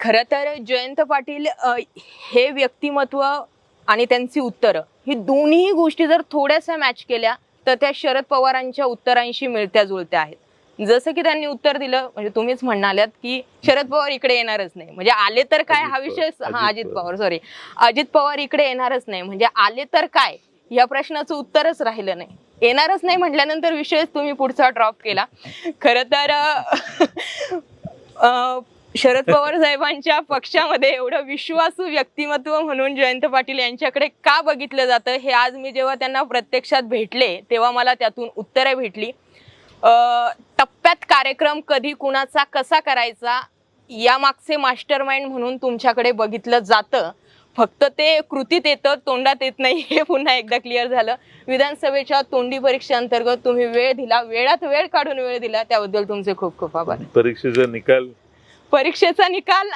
खरं तर जयंत पाटील हे व्यक्तिमत्व आणि त्यांची उत्तरं ही दोन्ही गोष्टी जर थोड्याशा मॅच केल्या तर त्या शरद पवारांच्या उत्तरांशी मिळत्या जुळत्या आहेत. जसं की त्यांनी उत्तर दिलं, म्हणजे तुम्हीच म्हणाल्यात की शरद पवार इकडे येणारच नाही, म्हणजे आले तर काय हा विषय. अजित पवार इकडे येणारच नाही म्हणजे आले तर काय या प्रश्नाचं उत्तरच राहिलं नाही. येणारच नाही म्हटल्यानंतर विषयच तुम्ही पुढचा ड्रॉप केला. खरं तर शरद पवार साहेबांच्या पक्षामध्ये एवढं विश्वासू व्यक्तिमत्व म्हणून जयंत पाटील यांच्याकडे का बघितलं जातं हे आज मी जेव्हा त्यांना प्रत्यक्षात भेटले तेव्हा मला त्यातून उत्तरे भेटली. टप्प्यात कार्यक्रम कधी कुणाचा कसा करायचा यामागचे मास्टरमाइंड म्हणून तुमच्याकडे बघितलं जातं, फक्त ते कृतीत येतं, तोंडात येत नाही हे पुन्हा एकदा क्लिअर झालं. विधानसभेच्या तोंडी परीक्षेअंतर्गत तुम्ही वेळ दिला, वेळात वेळ काढून वेळ दिला, त्याबद्दल तुमचे खूप खूप आभार. परीक्षेचा निकाल